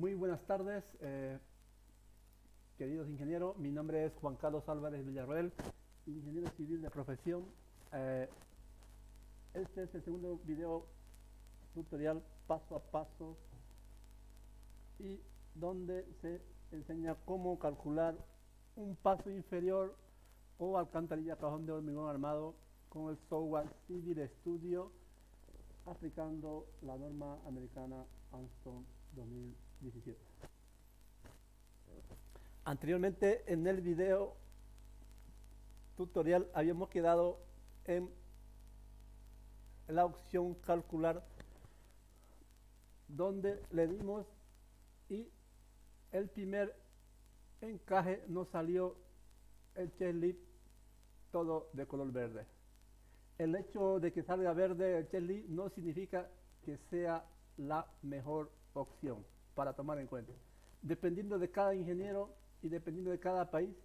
Muy buenas tardes, queridos ingenieros. Mi nombre es Juan Carlos Álvarez Villarroel, ingeniero civil de profesión. Eh, este es el segundo video tutorial paso a paso y donde se enseña cómo calcular un paso inferior o alcantarilla cajón de hormigón armado con el software Civil Studio aplicando la norma americana ANSTO 2017. Anteriormente en el video tutorial habíamos quedado en la opción calcular, donde le dimos y el primer encaje nos salió el checklist todo de color verde. El hecho de que salga verde el checklist no significa que sea la mejor opción para tomar en cuenta. Dependiendo de cada ingeniero y dependiendo de cada país,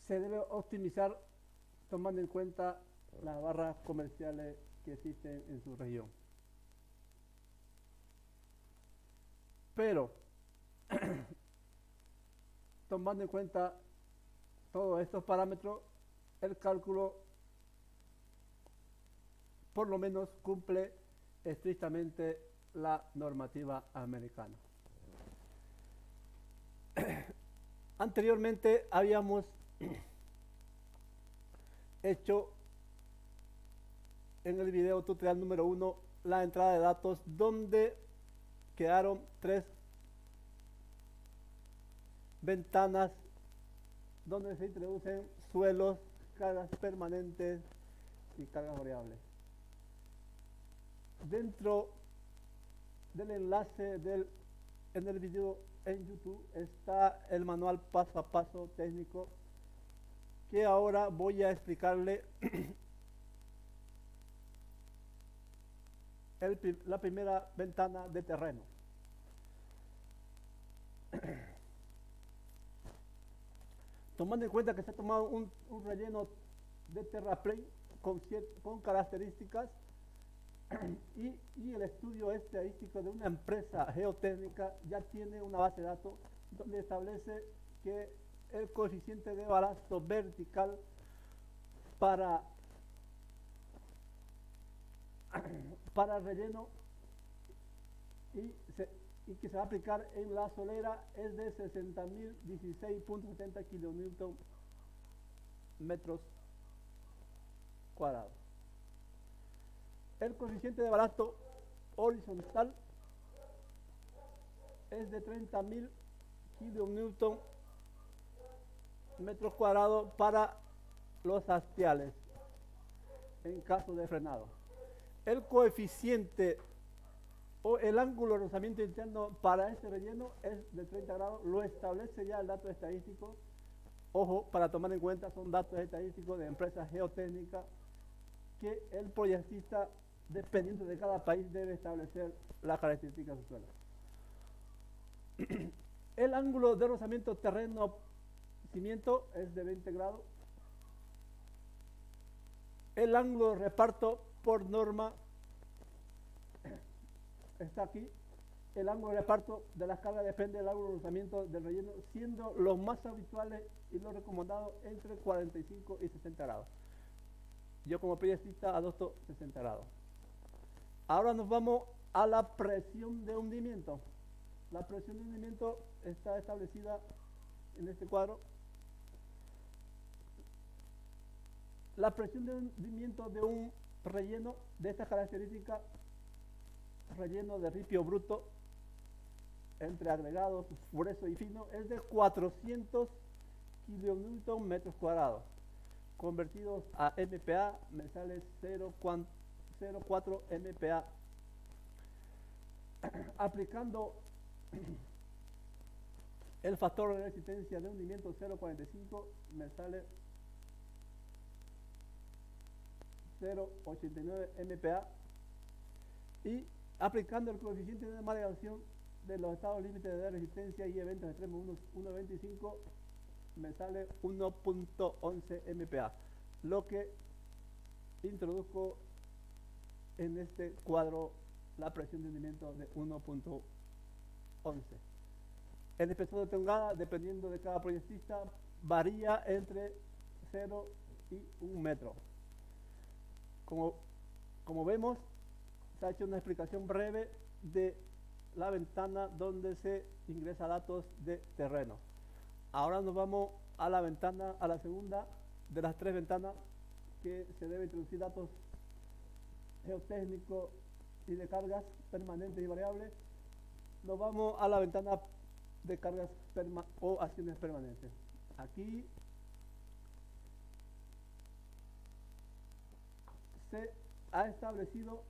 se debe optimizar tomando en cuenta las barras comerciales que existen en su región. Pero, tomando en cuenta todos estos parámetros, el cálculo por lo menos cumple estrictamente la normativa americana. Anteriormente habíamos hecho en el video tutorial número 1 la entrada de datos, donde quedaron 3 ventanas donde se introducen suelos, cargas permanentes y cargas variables. Dentro del enlace en el video en YouTube está el manual paso a paso técnico, que ahora voy a explicarle la primera ventana de terreno. Tomando en cuenta que se ha tomado un relleno de terraplén con características y el estudio estadístico de una empresa geotécnica ya tiene una base de datos donde establece que el coeficiente de balasto vertical para el relleno y que se va a aplicar en la solera es de 60.016.70 kilonewton metros cuadrados. El coeficiente de balasto horizontal es de 30.000 kilonewton metros cuadrados para los hastiales en caso de frenado. El coeficiente o el ángulo de rozamiento interno para este relleno es de 30 grados, lo establece ya el dato estadístico. Ojo, para tomar en cuenta, son datos estadísticos de empresas geotécnicas que el proyectista, dependiendo de cada país, debe establecer las características de su suelo. El ángulo de rozamiento terreno-cimiento es de 20 grados. El ángulo de reparto por norma está aquí. El ángulo de reparto de las cargas depende del ángulo de rozamiento del relleno, siendo los más habituales y los recomendados entre 45 y 60 grados. Yo como proyectista adopto 60 grados. Ahora nos vamos a la presión de hundimiento. La presión de hundimiento está establecida en este cuadro. La presión de hundimiento de un relleno de estas características, relleno de ripio bruto entre agregados grueso y fino, es de 400 kilonewton metros cuadrados. Convertidos a MPa me sale 0,04 MPa. Aplicando el factor de resistencia de hundimiento 0,45 me sale 0,89 MPa, y aplicando el coeficiente de variación de los estados límites de resistencia y eventos extremos 1,25 me sale 1,11 MPa, lo que introduzco en este cuadro la presión de hundimiento de 1.11. El espesor de tongada, dependiendo de cada proyectista, varía entre 0 y 1 metro. Como vemos, se ha hecho una explicación breve de la ventana donde se ingresa datos de terreno. Ahora nos vamos a la ventana, a la segunda de las 3 ventanas que se debe introducir datos geotécnicos y de cargas permanentes y variables. Nos vamos a la ventana de cargas o acciones permanentes. Aquí se ha establecido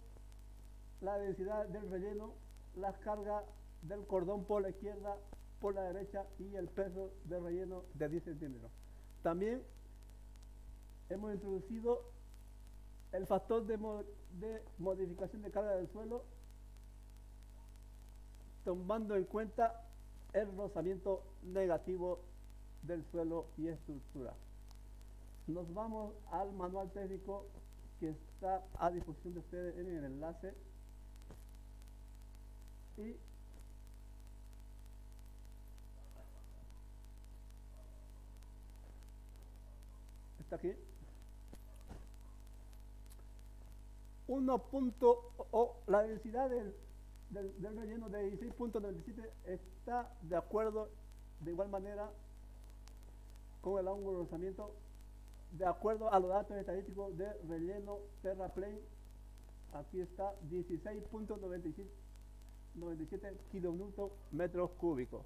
la densidad del relleno, las cargas del cordón por la izquierda, por la derecha y el peso del relleno de 10 centímetros. También hemos introducido el factor de modificación de carga del suelo, tomando en cuenta el rozamiento negativo del suelo y estructura. Nos vamos al manual técnico que está a disposición de ustedes en el enlace y está aquí. La densidad del relleno de 16.97 está de acuerdo de igual manera con el ángulo de rozamiento, de acuerdo a los datos estadísticos de relleno terraplén. Aquí está 16.97 kilonewton metros cúbicos.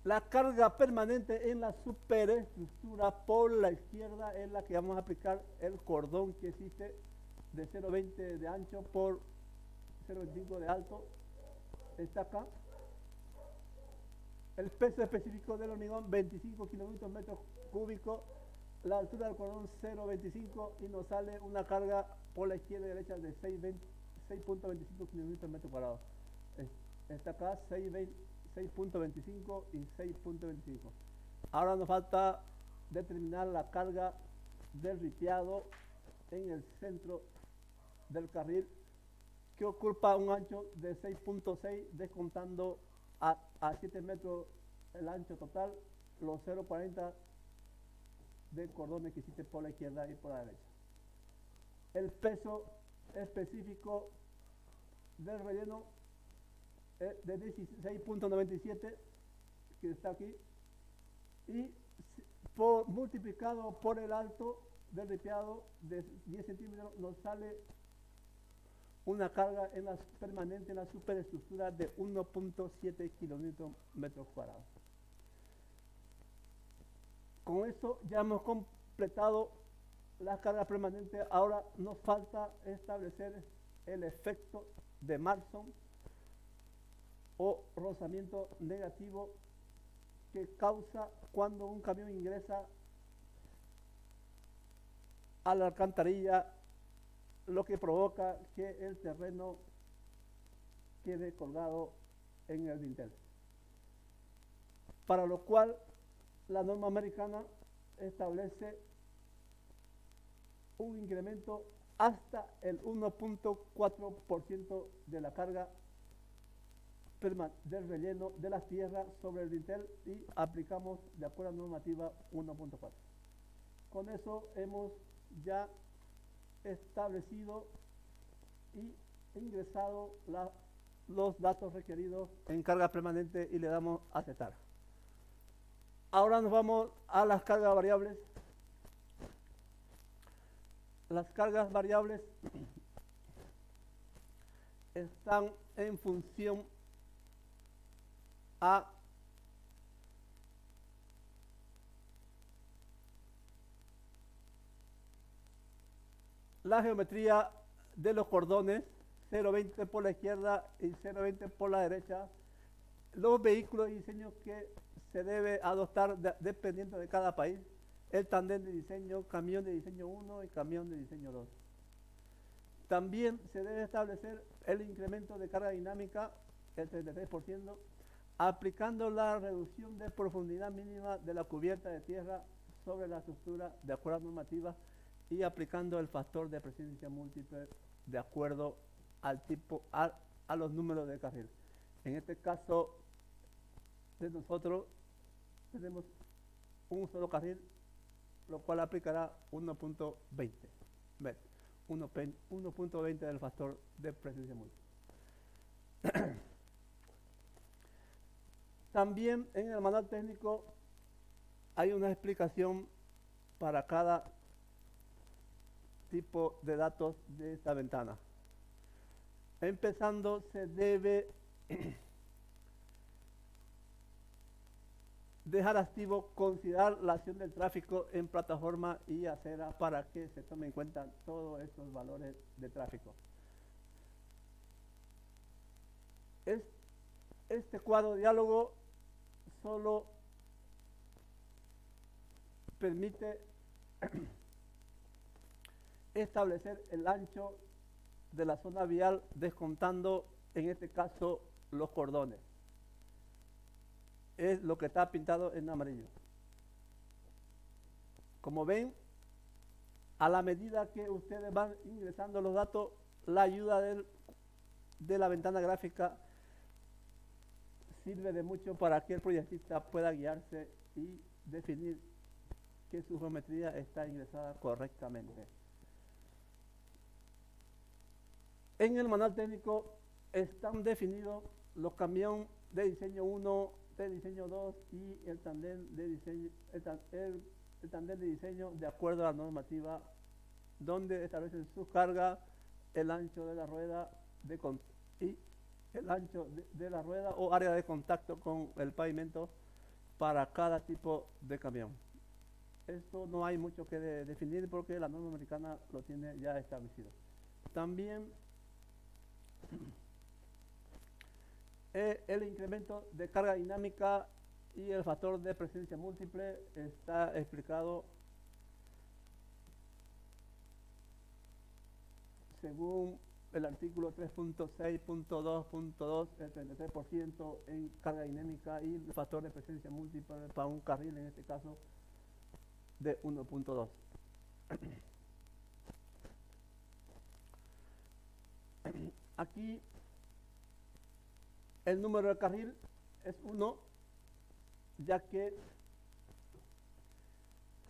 La carga permanente en la superestructura por la izquierda es la que vamos a aplicar el cordón que existe de 0.20 de ancho por 0.25 de alto. Está acá. El peso específico del hormigón 25 kilonewton metros cúbicos. La altura del cordón 0.25 y nos sale una carga por la izquierda y derecha de 6.25 kilonewton metros cuadrados. Está acá 6.25 y 6.25. Ahora nos falta determinar la carga del ripiado en el centro del carril, que ocupa un ancho de 6.6, descontando a 7 metros el ancho total, los 0.40 de cordones que existe por la izquierda y por la derecha. El peso específico del relleno de 16.97 que está aquí y multiplicado por el alto del ripiado de 10 centímetros nos sale una carga permanente en la superestructura de 1.7 kilonewton metros cuadrados. Con esto ya hemos completado la carga permanente. Ahora nos falta establecer el efecto de Marson o rozamiento negativo que causa cuando un camión ingresa a la alcantarilla, lo que provoca que el terreno quede colgado en el dintel. Para lo cual la norma americana establece un incremento hasta el 1.4% de la carga del relleno de las tierras sobre el dintel y aplicamos de acuerdo a la normativa 1.4. Con eso hemos ya establecido y ingresado los datos requeridos en carga permanente y le damos a aceptar. Ahora nos vamos a las cargas variables. Las cargas variables están en función a la geometría de los cordones, 0.20 por la izquierda y 0.20 por la derecha, los vehículos de diseño que se debe adoptar dependiendo de cada país, el tándem de diseño, camión de diseño 1 y camión de diseño 2. También se debe establecer el incremento de carga dinámica, el 33%, aplicando la reducción de profundidad mínima de la cubierta de tierra sobre la estructura de acuerdo a normativa y aplicando el factor de presencia múltiple de acuerdo al tipo, a los números de carril. En este caso de nosotros tenemos un solo carril, lo cual aplicará 1.20, 1.20 del factor de presencia múltiple. También en el manual técnico hay una explicación para cada tipo de datos de esta ventana. Empezando, se debe dejar activo considerar la acción del tráfico en plataforma y acera para que se tomen en cuenta todos estos valores de tráfico. Este cuadro de diálogo solo permite establecer el ancho de la zona vial descontando en este caso los cordones. Es lo que está pintado en amarillo. Como ven, a la medida que ustedes van ingresando los datos, la ayuda de la ventana gráfica sirve de mucho para que el proyectista pueda guiarse y definir que su geometría está ingresada correctamente. En el manual técnico están definidos los camiones de diseño 1, de diseño 2 y el tandem de diseño, el tandem de diseño de acuerdo a la normativa, donde establecen su carga, el ancho de la rueda y el ancho de la rueda o área de contacto con el pavimento para cada tipo de camión. Esto no hay mucho que definir porque la norma americana lo tiene ya establecido. También el incremento de carga dinámica y el factor de presencia múltiple está explicado según el artículo 3.6.2.2, el 33% en carga dinámica y el factor de presencia múltiple para un carril, en este caso, de 1.2. Aquí el número de carril es 1, ya que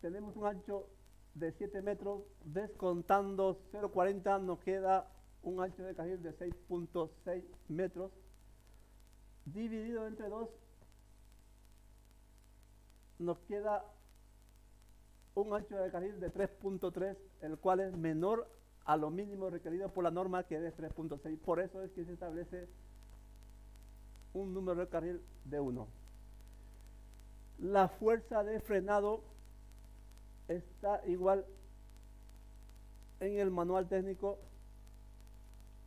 tenemos un ancho de 7 metros, descontando 0.40 nos queda un ancho de carril de 6.6 metros, dividido entre 2 nos queda un ancho de carril de 3.3, el cual es menor a lo mínimo requerido por la norma, que es 3.6. Por eso es que se establece un número de carril de 1. La fuerza de frenado está igual en el manual técnico,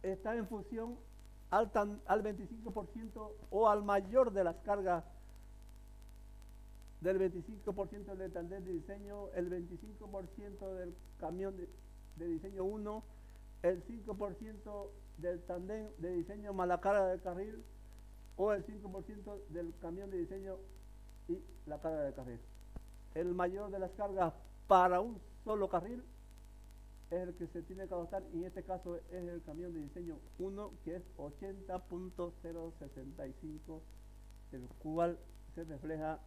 está en función al 25% o al mayor de las cargas del 25% del tandem de diseño, el 25% del camión de diseño 1, el 5% del tandem de diseño más la carga del carril, o el 5% del camión de diseño y la carga del carril. El mayor de las cargas para un solo carril es el que se tiene que adoptar, y en este caso es el camión de diseño 1, que es 80.065, el cual se refleja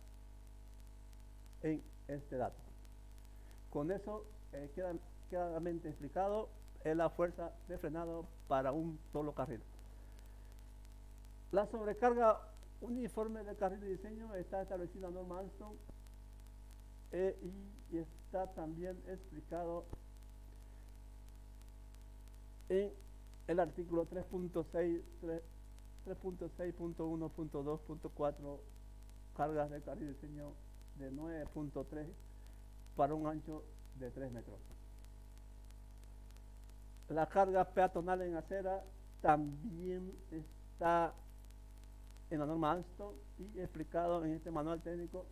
en este dato. Con eso queda claramente explicado la fuerza de frenado para un solo carril. La sobrecarga uniforme del carril de diseño está establecida en la norma Armstrong y está también explicado en el artículo 3.6.1.2.4, cargas de carril de diseño de 9.3 para un ancho de 3 metros. La carga peatonal en acera también está en la norma Armstrong y explicado en este manual técnico,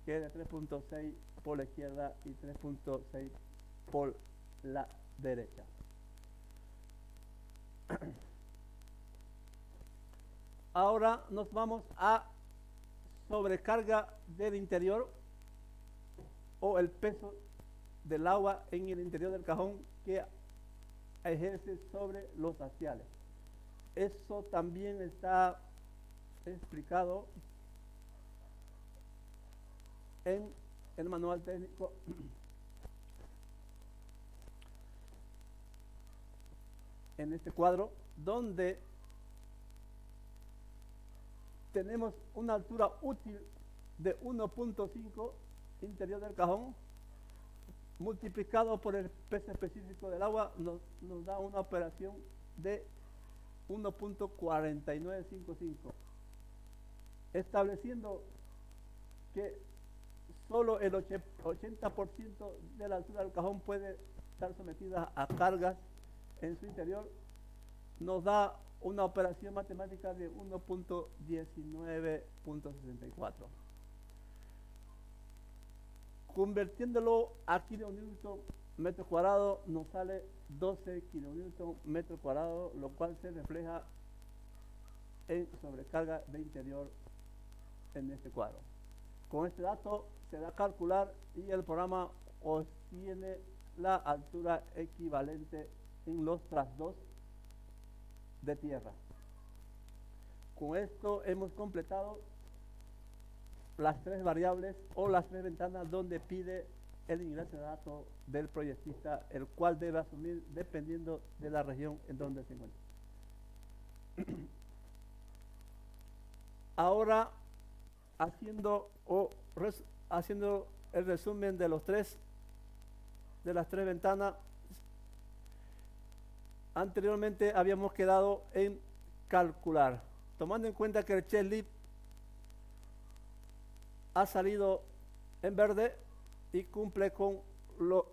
que es de 3.6 por la izquierda y 3.6 por la derecha. Ahora nos vamos a sobrecarga del interior o el peso del agua en el interior del cajón que ejerce sobre los axiales. Eso también está explicado en el manual técnico en este cuadro, donde tenemos una altura útil de 1.5 interior del cajón multiplicado por el peso específico del agua nos da una operación de 1.4955, estableciendo que solo el 80% de la altura del cajón puede estar sometida a cargas en su interior, nos da una operación matemática de 1.19.64. Convirtiéndolo a kilonewton metro cuadrado nos sale 12 kilonewton metro cuadrado, lo cual se refleja en sobrecarga de interior en este cuadro. Con este dato se da a calcular y el programa obtiene la altura equivalente en los trasdos de tierra. Con esto hemos completado las tres variables o las tres ventanas donde pide el ingreso de datos del proyectista, el cual debe asumir dependiendo de la región en donde se encuentre. Ahora, haciendo el resumen de las tres ventanas, anteriormente habíamos quedado en calcular, tomando en cuenta que el checklist ha salido en verde y cumple con lo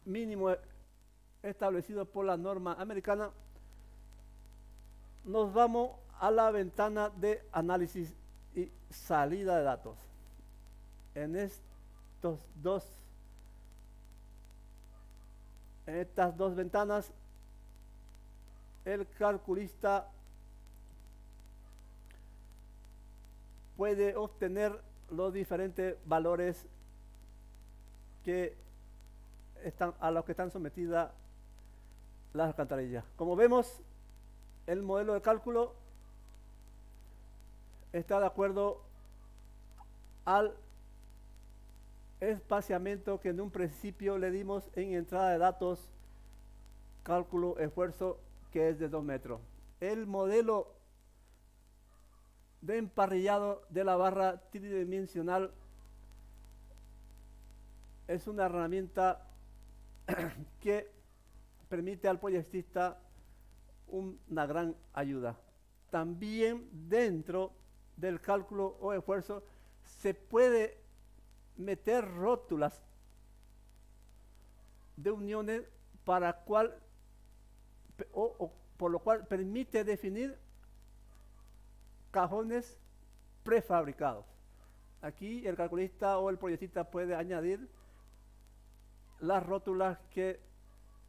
mínimo establecido por la norma americana, nos vamos a la ventana de análisis y salida de datos. En estas dos ventanas, el calculista puede obtener los diferentes valores a los que están sometidas las alcantarillas. Como vemos, el modelo de cálculo está de acuerdo al espaciamiento que en un principio le dimos en entrada de datos, cálculo, esfuerzo, que es de 2 metros. El modelo de emparrillado de la barra tridimensional es una herramienta que permite al proyectista una gran ayuda. También dentro del cálculo o esfuerzo se puede meter rótulas de uniones por lo cual permite definir cajones prefabricados. Aquí el calculista o el proyectista puede añadir las rótulas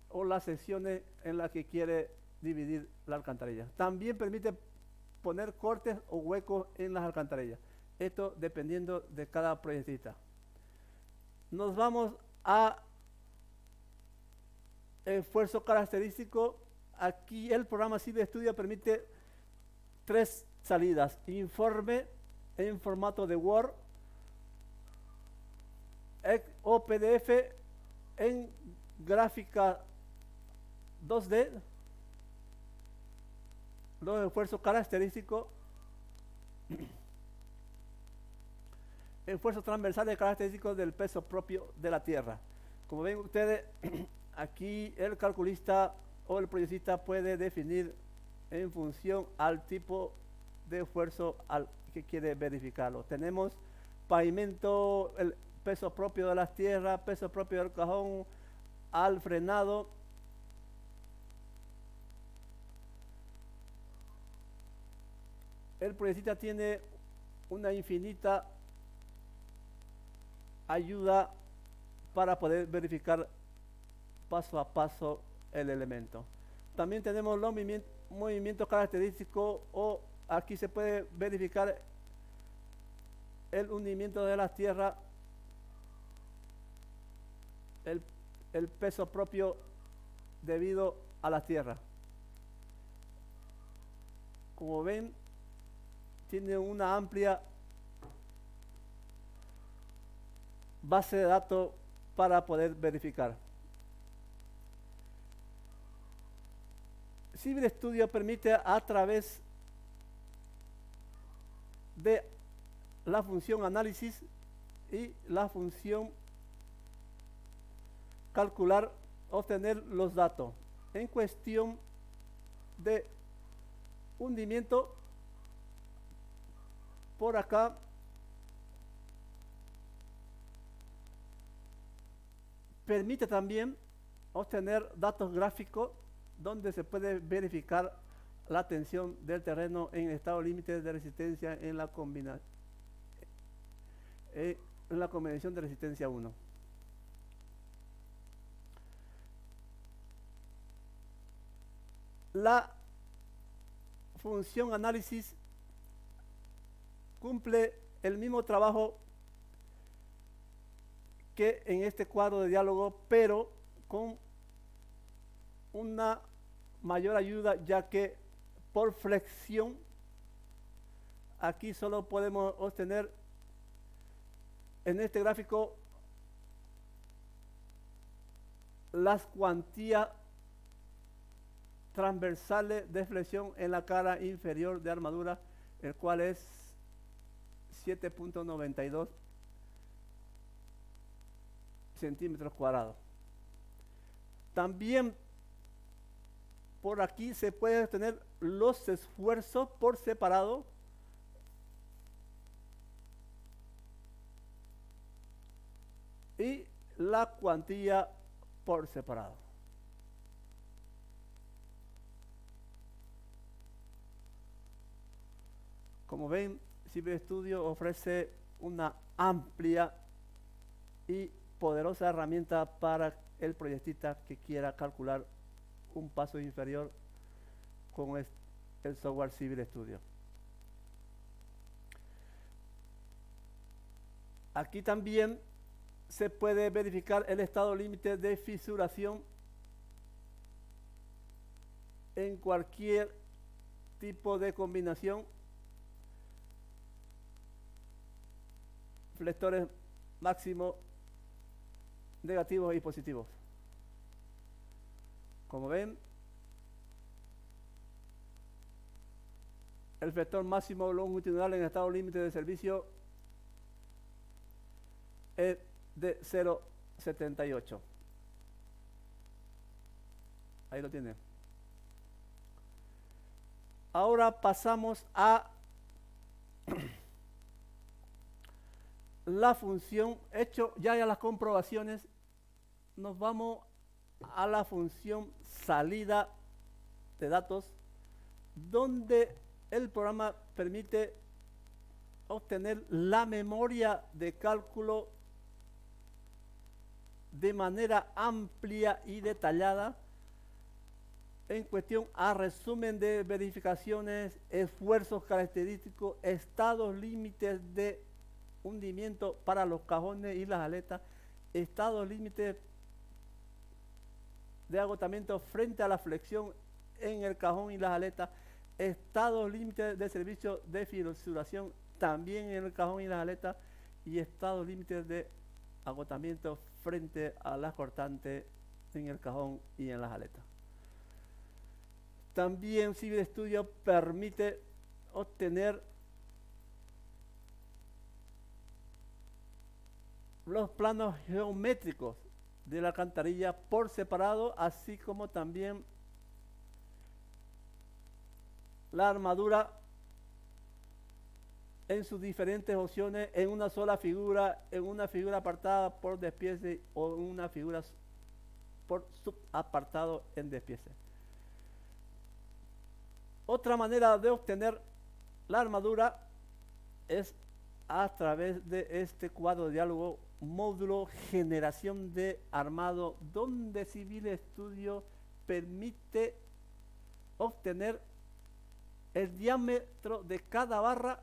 o las secciones en las que quiere dividir la alcantarilla. También permite poner cortes o huecos en las alcantarillas. Esto dependiendo de cada proyectista. Nos vamos a esfuerzo característico. Aquí el programa Civil Studio permite 3 salidas: informe en formato de Word o PDF en gráfica 2D, los esfuerzos característicos, esfuerzos transversales característicos del peso propio de la tierra. Como ven ustedes, aquí el calculista o el proyectista puede definir en función al tipo de esfuerzo al que quiere verificarlo. Tenemos pavimento, el peso propio de las tierras, peso propio del cajón, al frenado. El proyectista tiene una infinita ayuda para poder verificar paso a paso el elemento. También tenemos los movimientos característicos, o aquí se puede verificar el hundimiento de las tierras el, el peso propio debido a la tierra. Como ven, tiene una amplia base de datos para poder verificar. Civil Studio permite a través de la función análisis y la función calcular, obtener los datos en cuestión de hundimiento. Por acá permite también obtener datos gráficos donde se puede verificar la tensión del terreno en estado límite de resistencia en la combinación de resistencia 1. La función análisis cumple el mismo trabajo que en este cuadro de diálogo, pero con una mayor ayuda, ya que por flexión aquí solo podemos obtener en este gráfico las cuantías transversales de flexión en la cara inferior de armadura, el cual es 7.92 centímetros cuadrados. También por aquí se puede obtener los esfuerzos por separado y la cuantía por separado. Como ven, Civil Studio ofrece una amplia y poderosa herramienta para el proyectista que quiera calcular un paso inferior con el software Civil Studio. Aquí también se puede verificar el estado límite de fisuración en cualquier tipo de combinación, flectores máximos, negativos y positivos. Como ven, el flector máximo longitudinal en estado límite de servicio es de 0.78. Ahí lo tienen. Ahora pasamos a la función, hecho ya las comprobaciones, nos vamos a la función salida de datos, donde el programa permite obtener la memoria de cálculo de manera amplia y detallada en cuestión a resumen de verificaciones, esfuerzos característicos, estados límites de hundimiento para los cajones y las aletas, estados límites de agotamiento frente a la flexión en el cajón y las aletas, estados límites de servicio de fisuración también en el cajón y las aletas, y estados límites de agotamiento frente a las cortantes en el cajón y en las aletas. También Civil Studio permite obtener los planos geométricos de la alcantarilla por separado, así como también la armadura en sus diferentes opciones, en una sola figura, en una figura apartada por despiece o en una figura por subapartado en despiece. Otra manera de obtener la armadura es a través de este cuadro de diálogo, módulo generación de armado, donde Civil Studio permite obtener el diámetro de cada barra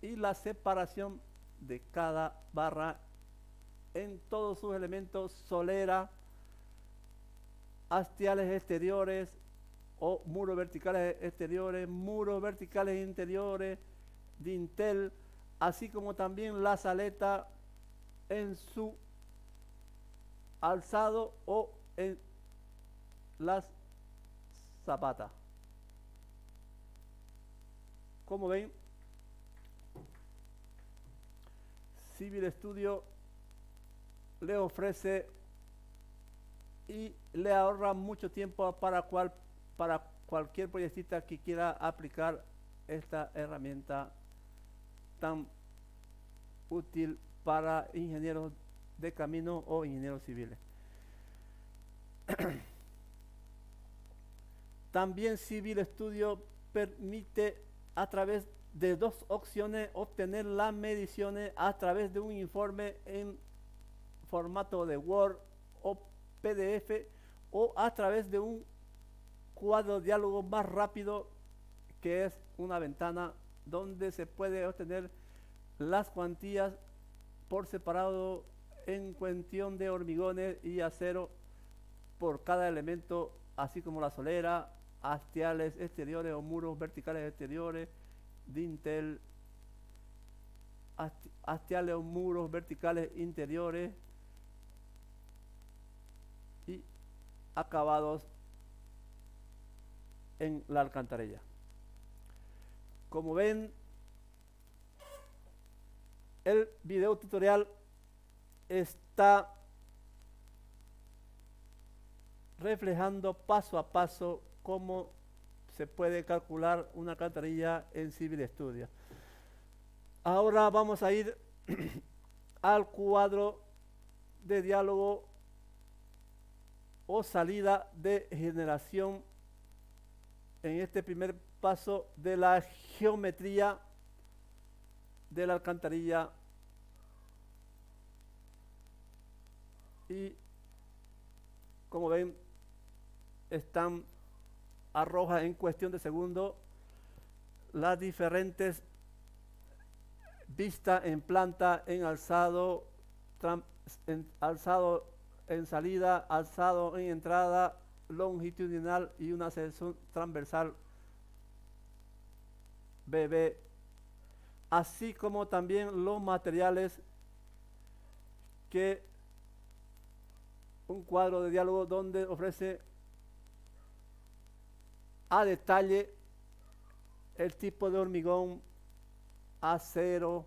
y la separación de cada barra en todos sus elementos: solera, hastiales exteriores o muros verticales exteriores, muros verticales interiores, dintel, así como también la saleta en su alzado o en las zapatas. Como ven, Civil Studio le ofrece y le ahorra mucho tiempo para cualquier proyectista que quiera aplicar esta herramienta tan útil para ingenieros de camino o ingenieros civiles. También Civil Studio permite a través de dos opciones obtener las mediciones a través de un informe en formato de Word o PDF, o a través de un cuadro de diálogo más rápido, que es una ventana donde se puede obtener las cuantías por separado en cuestión de hormigones y acero por cada elemento, así como la solera, hastiales exteriores o muros verticales exteriores, dintel, hastiales o muros verticales interiores y acabados en la alcantarilla. Como ven, el video tutorial está reflejando paso a paso cómo se puede calcular una alcantarilla en Civil Studio. Ahora vamos a ir al cuadro de diálogo o salida de generación en este primer paso de la geometría de la alcantarilla, y como ven están arroja en cuestión de segundos las diferentes vistas en planta, en alzado, alzado en salida, alzado en entrada, longitudinal y una sección transversal BB, así como también los materiales, que un cuadro de diálogo donde ofrece a detalle el tipo de hormigón, acero,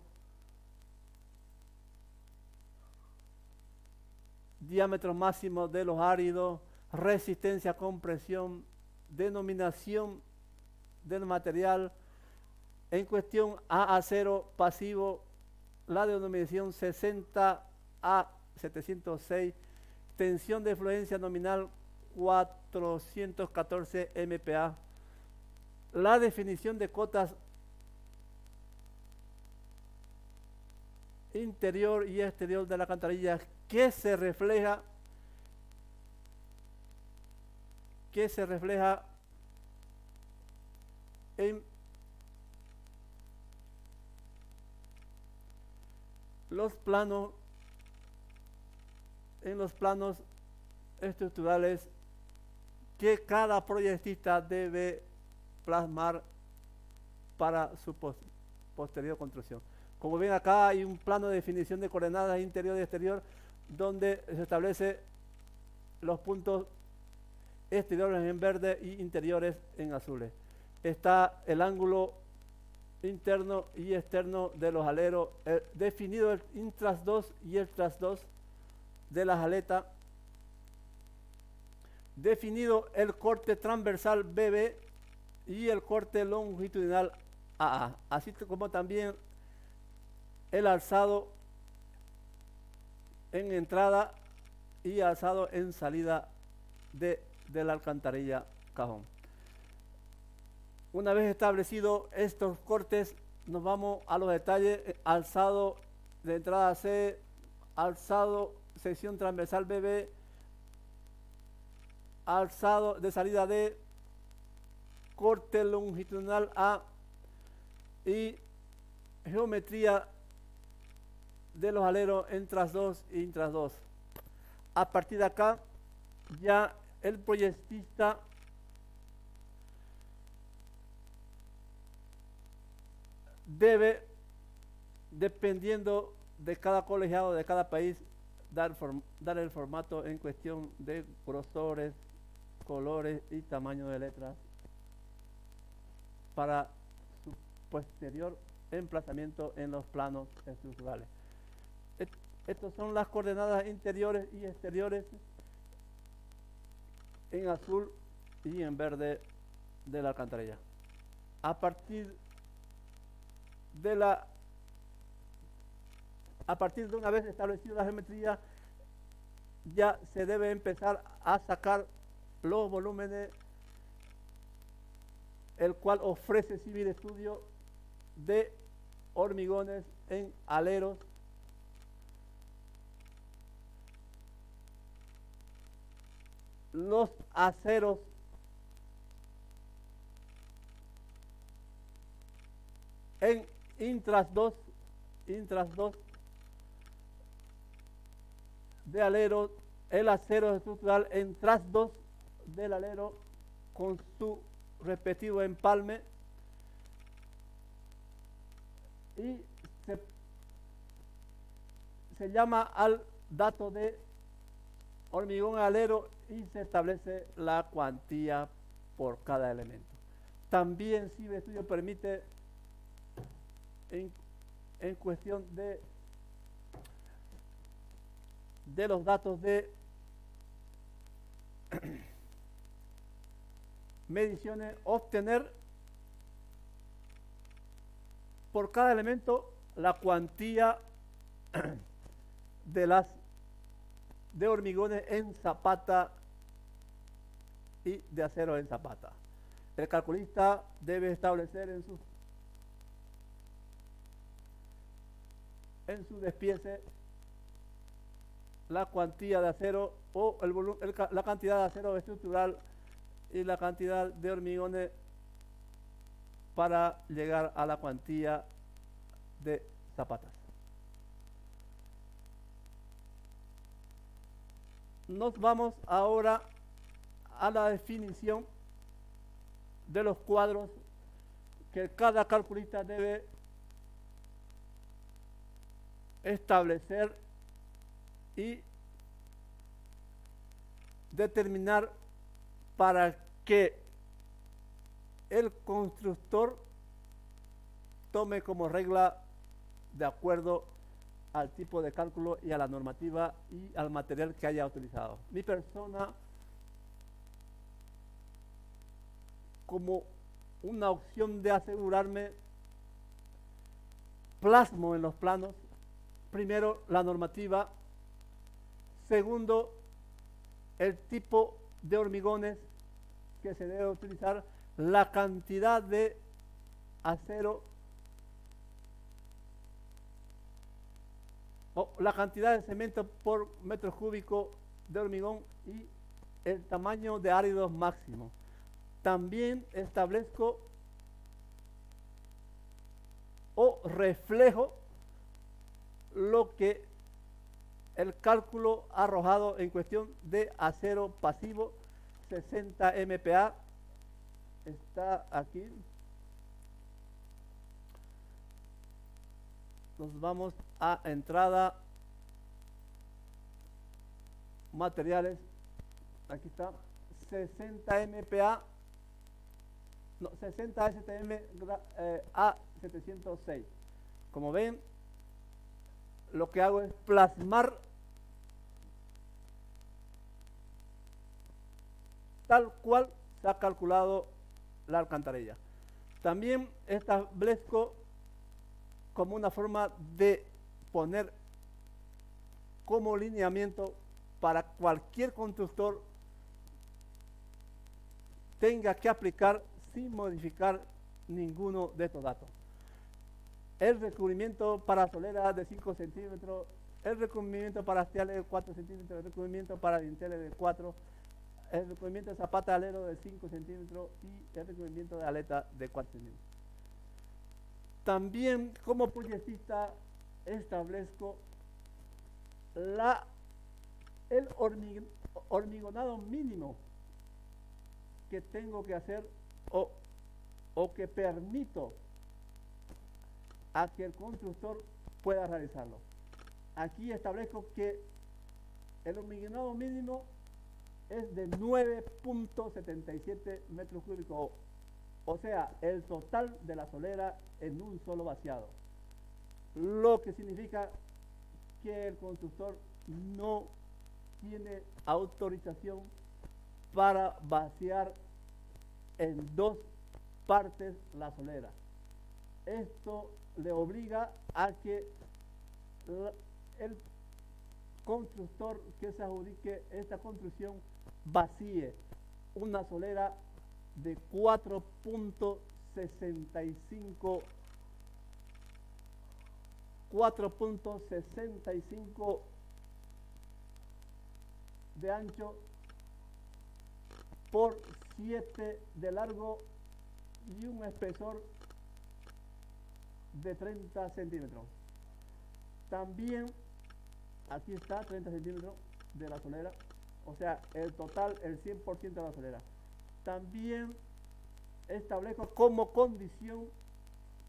diámetro máximo de los áridos, resistencia a compresión, denominación del material, en cuestión a acero pasivo, la denominación 60 a 706, tensión de fluencia nominal 414 MPa, la definición de cotas interior y exterior de la alcantarilla que se refleja en los planos, estructurales que cada proyectista debe plasmar para su posterior construcción. Como ven, acá hay un plano de definición de coordenadas interior y exterior donde se establece los puntos exteriores en verde y interiores en azules. Está el ángulo interno y externo de los aleros, definido el intras 2 y el tras 2 de las aletas, definido el corte transversal BB y el corte longitudinal AA, así como también el alzado en entrada y alzado en salida de la alcantarilla cajón. Una vez establecidos estos cortes, nos vamos a los detalles. Alzado de entrada C, alzado sección transversal BB, alzado de salida D, corte longitudinal A y geometría de los aleros en tras 2 y intras 2. A partir de acá, ya el proyectista debe, dependiendo de cada colegiado, de cada país, dar el formato en cuestión de grosores, colores y tamaño de letras para su posterior emplazamiento en los planos estructurales. Estas son las coordenadas interiores y exteriores en azul y en verde de la alcantarilla. A partir de una vez establecida la geometría, ya se debe empezar a sacar los volúmenes, el cual ofrece Civil Estudio de hormigones en aleros, los aceros en intras 2 de alero, el acero estructural en tras 2 del alero con su respectivo empalme, y se llama al dato de hormigón alero y se establece la cuantía por cada elemento. También Civil Studio permite en cuestión de los datos de mediciones, obtener por cada elemento la cuantía de hormigones en zapata y de acero en zapata. El calculista debe establecer en su despiece la cuantía de acero o la cantidad de acero estructural y la cantidad de hormigones para llegar a la cuantía de zapatas. Nos vamos ahora a la definición de los cuadros que cada calculista debe establecer y determinar para que el constructor tome como regla de acuerdo al tipo de cálculo y a la normativa y al material que haya utilizado. Mi persona, como una opción de asegurarme, plasmo en los planos, primero, la normativa, segundo, el tipo de hormigones que se debe utilizar, la cantidad de acero o la cantidad de cemento por metro cúbico de hormigón y el tamaño de áridos máximo. También establezco o reflejo lo que el cálculo ha arrojado en cuestión de acero pasivo 60 MPa. Está aquí. Nos vamos a entrada, materiales, aquí está, 60 MPa, no, 60 STM A706. Como ven, lo que hago es plasmar tal cual se ha calculado la alcantarilla. También establezco como una forma de poner como lineamiento para cualquier constructor tenga que aplicar sin modificar ninguno de estos datos. El recubrimiento para solera de 5 centímetros, el recubrimiento para hastiales de 4 centímetros, el recubrimiento para dinteles de 4, el recubrimiento de zapata de alero de 5 centímetros y el recubrimiento de aleta de 4 centímetros. También como proyectista establezco el hormigonado mínimo que tengo que hacer o que permito a que el constructor pueda realizarlo. Aquí establezco que el hormigonado mínimo es de 9.77 metros cúbicos, o sea, el total de la solera en un solo vaciado. Lo que significa que el constructor no tiene autorización para vaciar en dos partes la solera. Esto le obliga a que el constructor que se adjudique esta construcción vacíe una solera de 4.65 de ancho por 7 de largo y un espesor de 30 centímetros. También aquí está 30 centímetros de la solera, o sea, el total, el 100% de la solera. También establezco como condición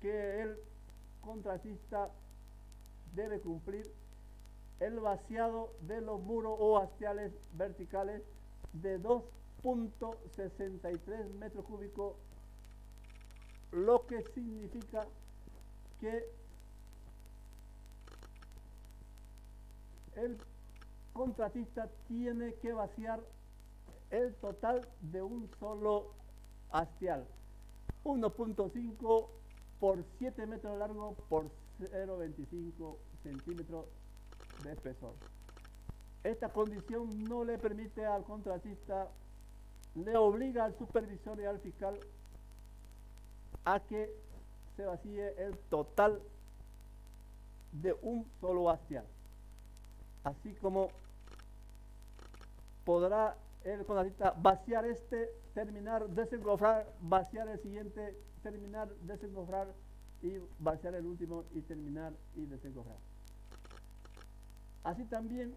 que el contratista debe cumplir el vaciado de los muros o hastiales verticales de 2.63 metros cúbicos, lo que significa que el contratista tiene que vaciar el total de un solo hastial, 1.5 por 7 metros de largo por 0.25 centímetros de espesor. Esta condición no le permite al contratista, le obliga al supervisor y al fiscal a que se vacíe el total de un solo hastial. Así como podrá el contratista vaciar este, terminar, desencofrar, vaciar el siguiente, terminar, desencofrar y vaciar el último y terminar y desencofrar. Así también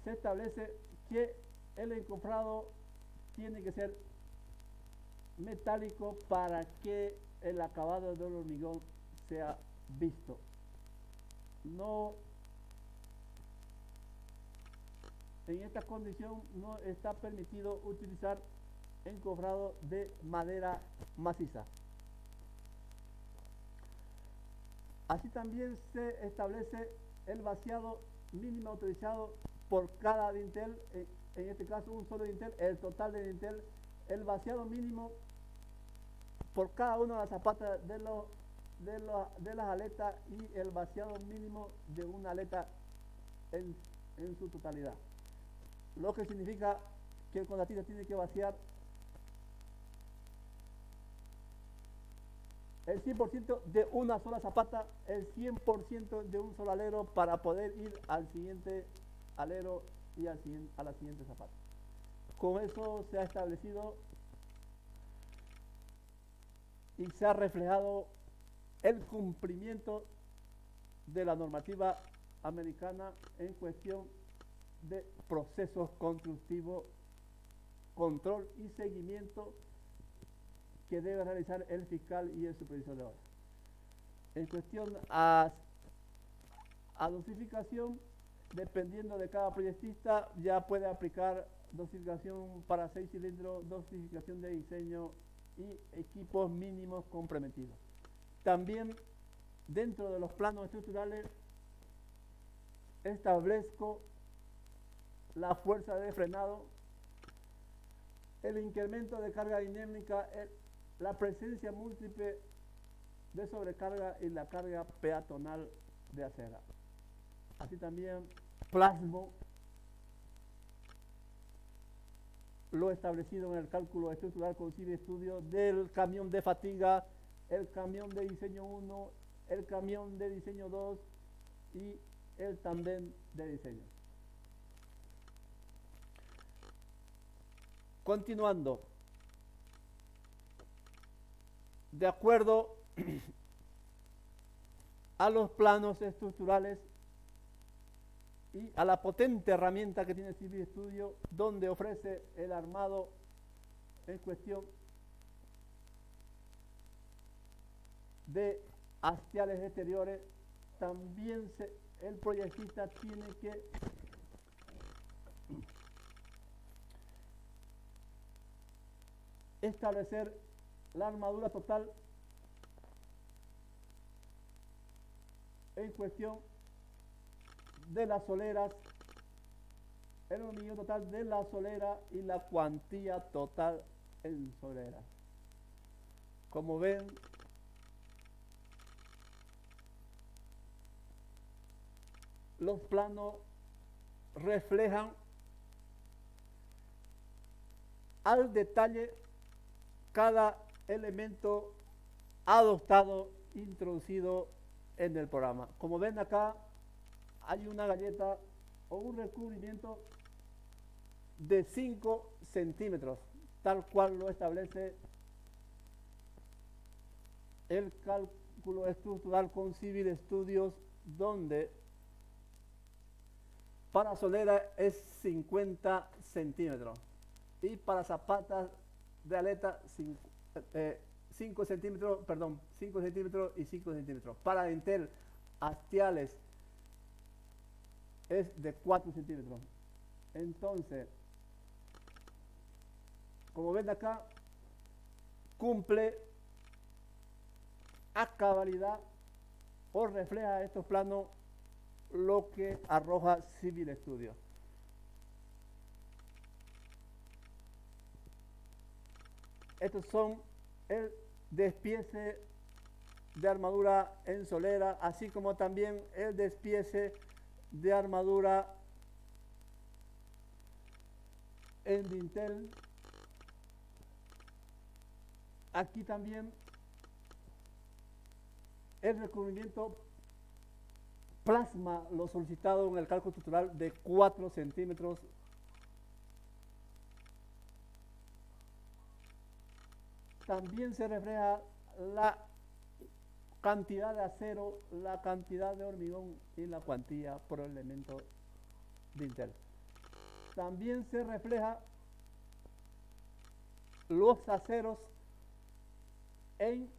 se establece que el encofrado tiene que ser metálico para que el acabado del hormigón sea visto. No, en esta condición no está permitido utilizar encofrado de madera maciza. Así también se establece el vaciado mínimo autorizado por cada dintel, en este caso un solo dintel, el total de dintel, el vaciado mínimo por cada una de las zapatas de las aletas y el vaciado mínimo de una aleta en su totalidad. Lo que significa que el contratista tiene que vaciar el 100% de una sola zapata, el 100% de un solo alero para poder ir al siguiente alero y a la siguiente zapata. Con eso se ha establecido y se ha reflejado el cumplimiento de la normativa americana en cuestión de procesos constructivos, control y seguimiento que debe realizar el fiscal y el supervisor de obra. En cuestión a dosificación, dependiendo de cada proyectista, ya puede aplicar dosificación para 6 cilindros, dosificación de diseño y equipos mínimos comprometidos. También dentro de los planos estructurales establezco la fuerza de frenado, el incremento de carga dinámica, la presencia múltiple de sobrecarga y la carga peatonal de acera. Así también plasmo lo establecido en el cálculo estructural con CIVI estudio del camión de fatiga, el camión de diseño 1, el camión de diseño 2 y el tandem de diseño. Continuando, de acuerdo a los planos estructurales y a la potente herramienta que tiene Civil Studio, donde ofrece el armado en cuestión de hastiales exteriores. También el proyectista tiene que establecer la armadura total en cuestión de las soleras, el hormigueo total de la solera y la cuantía total en solera. Como ven, los planos reflejan al detalle cada elemento adoptado, introducido en el programa. Como ven acá, hay una galleta o un recubrimiento de 5 centímetros, tal cual lo establece el cálculo estructural con Civil Studios, donde para solera es 50 centímetros y para zapatas de aleta 5 centímetros, perdón, 5 centímetros y 5 centímetros. Para dintel, hastiales es de 4 centímetros. Entonces, como ven acá, cumple a cabalidad o refleja estos planos lo que arroja Civil Studio. Estos son el despiece de armadura en solera, así como también el despiece de armadura en dintel. Aquí también el recubrimiento plasma lo solicitado en el cálculo estructural de 4 centímetros. También se refleja la cantidad de acero, la cantidad de hormigón y la cuantía por elemento dintel. También se refleja los aceros en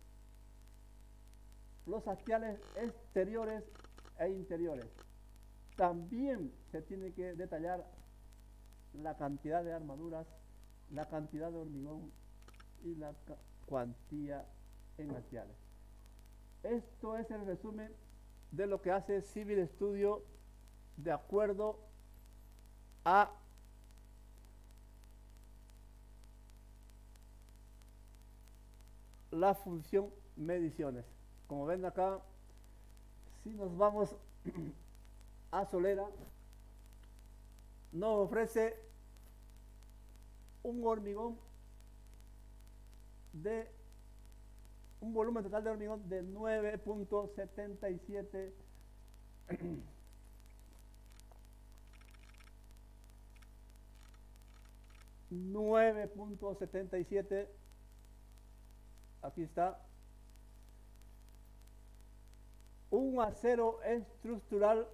los hastiales exteriores e interiores. También se tiene que detallar la cantidad de armaduras, la cantidad de hormigón y la cuantía en hastiales. Esto es el resumen de lo que hace Civil Studio de acuerdo a la función mediciones. Como ven acá, si nos vamos a solera, nos ofrece un hormigón de un volumen total de hormigón de 9.77 9.77. Aquí está. Un acero estructural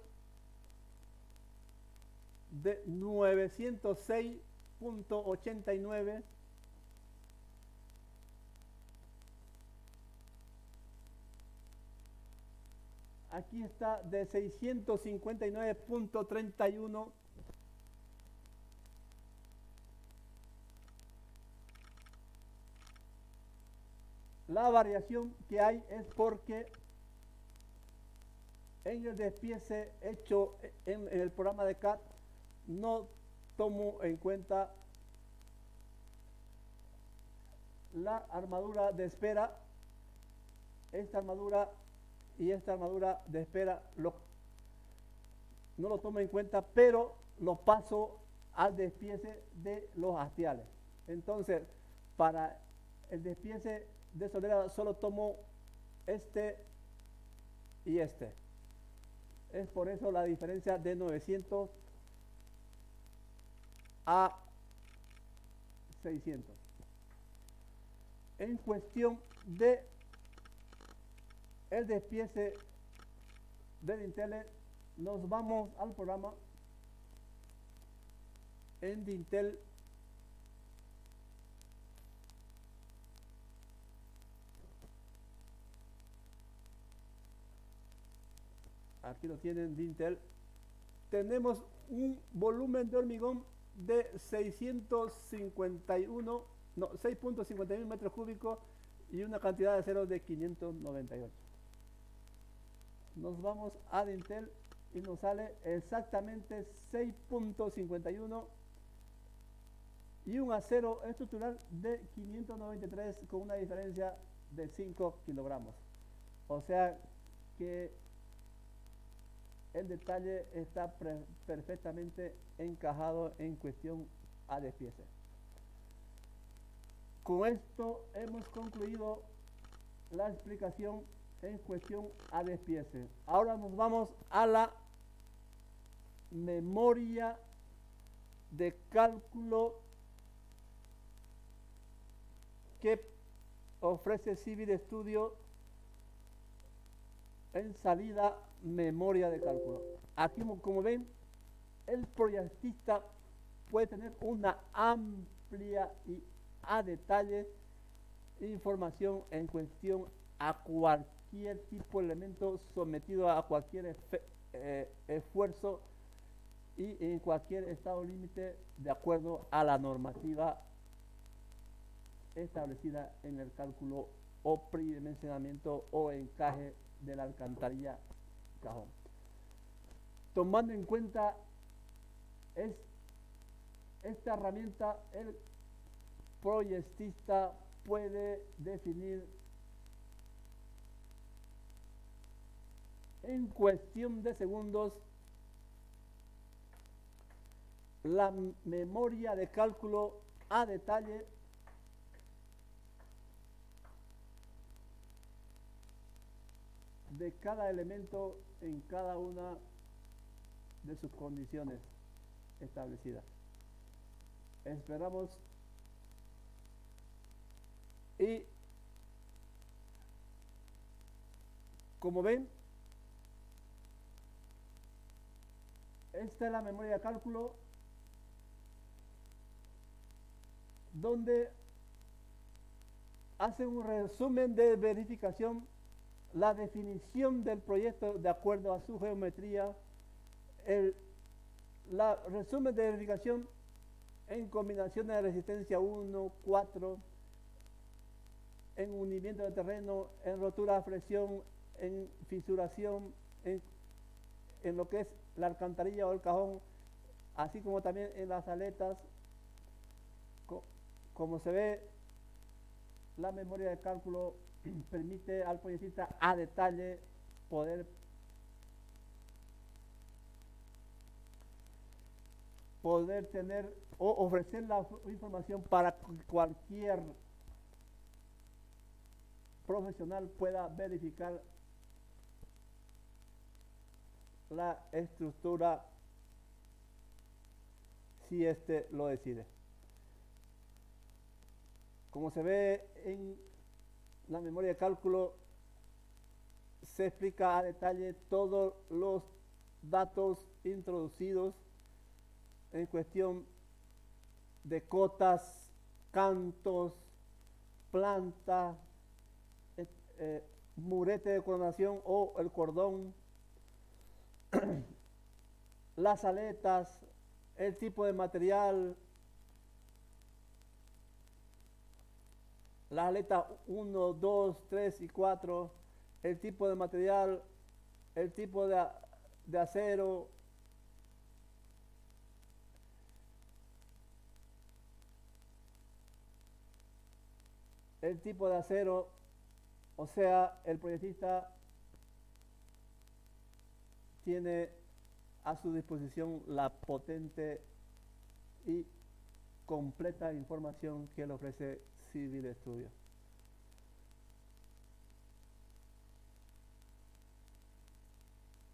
de 906.89. Aquí está de 659.31. La variación que hay es porque en el despiece hecho en el programa de CAD no tomo en cuenta la armadura de espera. Esta armadura y esta armadura de espera no lo tomo en cuenta, pero lo paso al despiece de los hastiales. Entonces, para el despiece de solera solo tomo este y este. Es por eso la diferencia de 900 a 600. En cuestión de el despiece de Dintel, nos vamos al programa. En Dintel aquí lo tienen, Dintel. Tenemos un volumen de hormigón de 6.51 metros cúbicos y una cantidad de acero de 598. Nos vamos a Dintel y nos sale exactamente 6.51 y un acero estructural de 593 con una diferencia de 5 kilogramos. O sea que el detalle está perfectamente encajado en cuestión a despiece. Con esto hemos concluido la explicación en cuestión a despiece. Ahora nos vamos a la memoria de cálculo que ofrece Civil Studio en salida memoria de cálculo. Aquí, como ven, el proyectista puede tener una amplia y a detalle información en cuestión a cualquier tipo de elemento sometido a cualquier esfuerzo y en cualquier estado límite de acuerdo a la normativa establecida en el cálculo o predimensionamiento o encaje de la alcantarilla cajón. Tomando en cuenta esta herramienta, el proyectista puede definir en cuestión de segundos la memoria de cálculo a detalle de cada elemento en cada una de sus condiciones establecidas. Esperamos y como ven, esta es la memoria de cálculo donde hace un resumen de verificación, la definición del proyecto de acuerdo a su geometría, el resumen de verificación en combinaciones de resistencia 1, 4, en unimiento de terreno, en rotura a presión, en fisuración, en lo que es la alcantarilla o el cajón, así como también en las aletas. Como se ve, la memoria de cálculo permite al proyectista a detalle poder tener o ofrecer la información para que cualquier profesional pueda verificar la estructura si éste lo decide. Como se ve en la memoria de cálculo, se explica a detalle todos los datos introducidos en cuestión de cotas, cantos, planta, murete de coronación o el cordón, las aletas, el tipo de material, las aletas 1, 2, 3 y 4, el tipo de material, el tipo de acero, el tipo de acero, o sea, el proyectista tiene a su disposición la potente y completa información que le ofrece Civil Studio.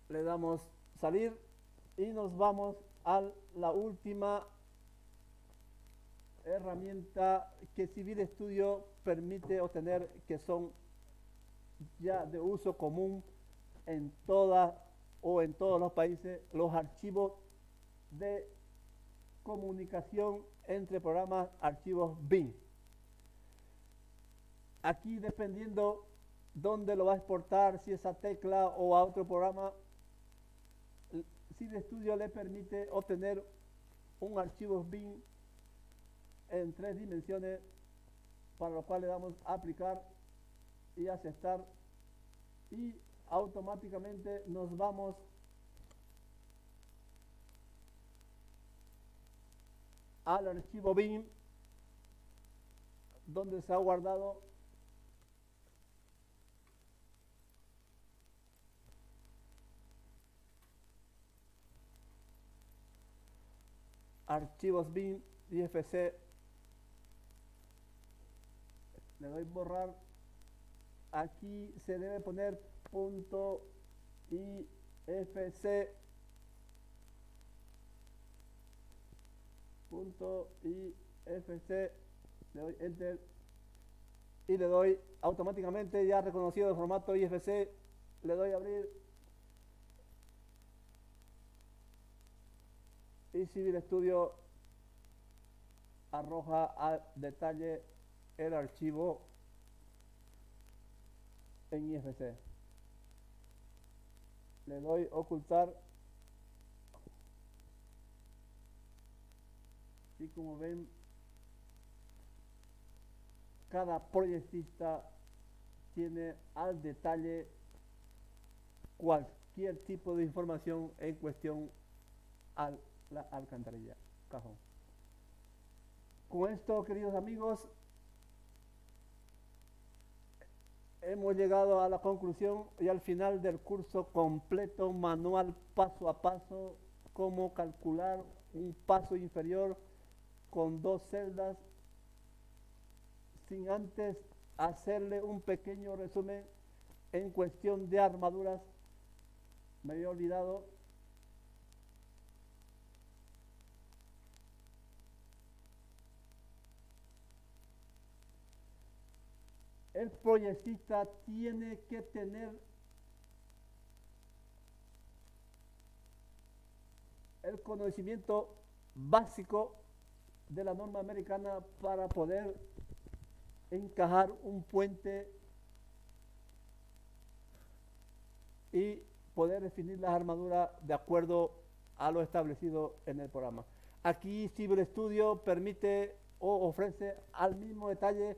Le damos salir y nos vamos a la última herramienta que Civil Studio permite obtener, que son ya de uso común en todas o en todos los países los archivos de comunicación entre programas, archivos bin. Aquí, dependiendo dónde lo va a exportar, si es a Tecla o a otro programa, CD Studio le permite obtener un archivo bin en 3 dimensiones, para lo cual le damos a aplicar y aceptar, y automáticamente nos vamos al archivo bin donde se ha guardado archivos bin IFC. Le doy borrar. Aquí se debe poner punto IFC, punto IFC, le doy enter y le doy automáticamente, ya reconocido el formato IFC, le doy a abrir y Civil Studio arroja al detalle el archivo en IFC. Le doy ocultar y como ven, cada proyectista tiene al detalle cualquier tipo de información en cuestión a la alcantarilla, cajón. Con esto, queridos amigos, hemos llegado a la conclusión y al final del curso completo, manual paso a paso, cómo calcular un paso inferior con 2 celdas, sin antes hacerle un pequeño resumen en cuestión de armaduras. Me había olvidado. El proyectista tiene que tener el conocimiento básico de la norma americana para poder encajar un puente y poder definir las armaduras de acuerdo a lo establecido en el programa. Aquí Civil Studio permite o ofrece al mismo detalle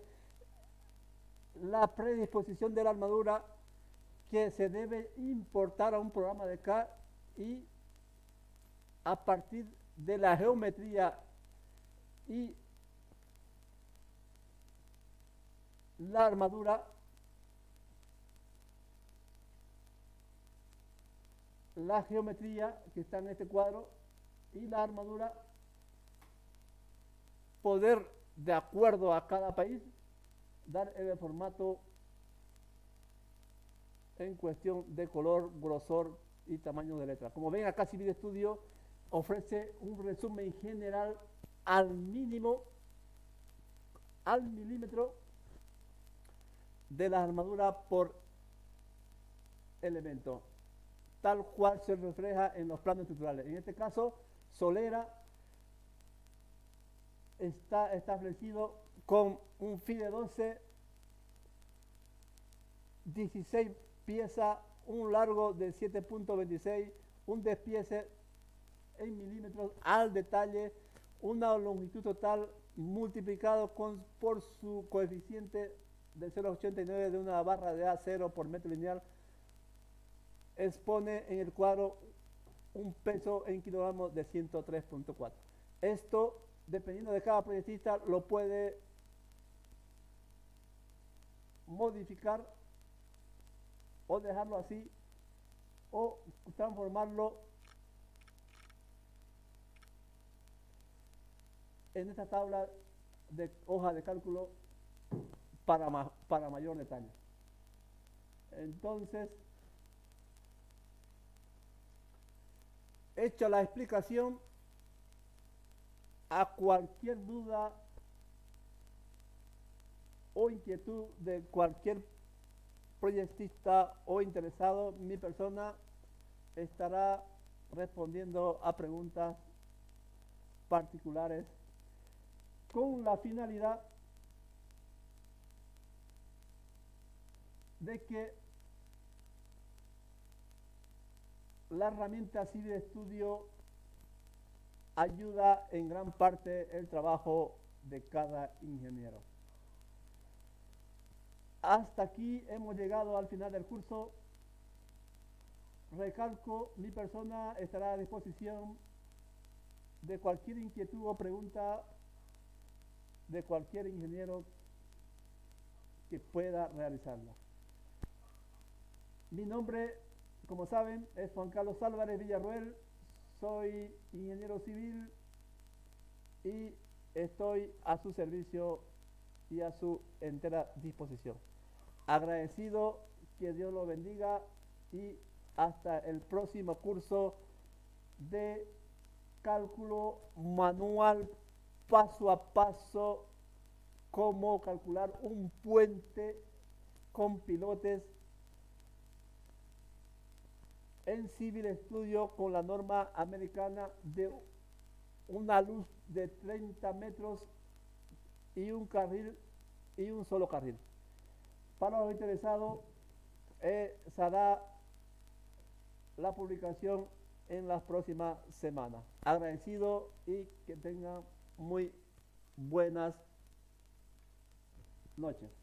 la predisposición de la armadura que se debe importar a un programa de CAD, y a partir de la geometría y la armadura, la geometría que está en este cuadro y la armadura, poder, de acuerdo a cada país, dar el formato en cuestión de color, grosor y tamaño de letra. Como ven, acá Civil Studio ofrece un resumen general al mínimo, al milímetro, de la armadura por elemento, tal cual se refleja en los planos estructurales. En este caso, Solera está establecido con un FIDE 12, 16 piezas, un largo de 7.26, un despiece en milímetros al detalle, una longitud total multiplicado por su coeficiente de 0.89 de una barra de A0 por metro lineal, expone en el cuadro un peso en kilogramos de 103.4. Esto, dependiendo de cada proyectista, lo puede modificar o dejarlo así o transformarlo en esta tabla de hoja de cálculo para mayor detalle. Entonces, hecha la explicación, a cualquier duda o inquietud de cualquier proyectista o interesado, mi persona estará respondiendo a preguntas particulares con la finalidad de que la herramienta Civil Studio ayuda en gran parte el trabajo de cada ingeniero. Hasta aquí hemos llegado al final del curso. Recalco, mi persona estará a disposición de cualquier inquietud o pregunta de cualquier ingeniero que pueda realizarla. Mi nombre, como saben, es Juan Carlos Álvarez Villarroel. Soy ingeniero civil y estoy a su servicio y a su entera disposición. Agradecido, que Dios lo bendiga y hasta el próximo curso de cálculo manual paso a paso, cómo calcular un puente con pilotes en Civil Studio con la norma americana de una luz de 30 metros y un carril y un solo carril. Para los interesados, se hará la publicación en las próximas semanas. Agradecido y que tengan muy buenas noches.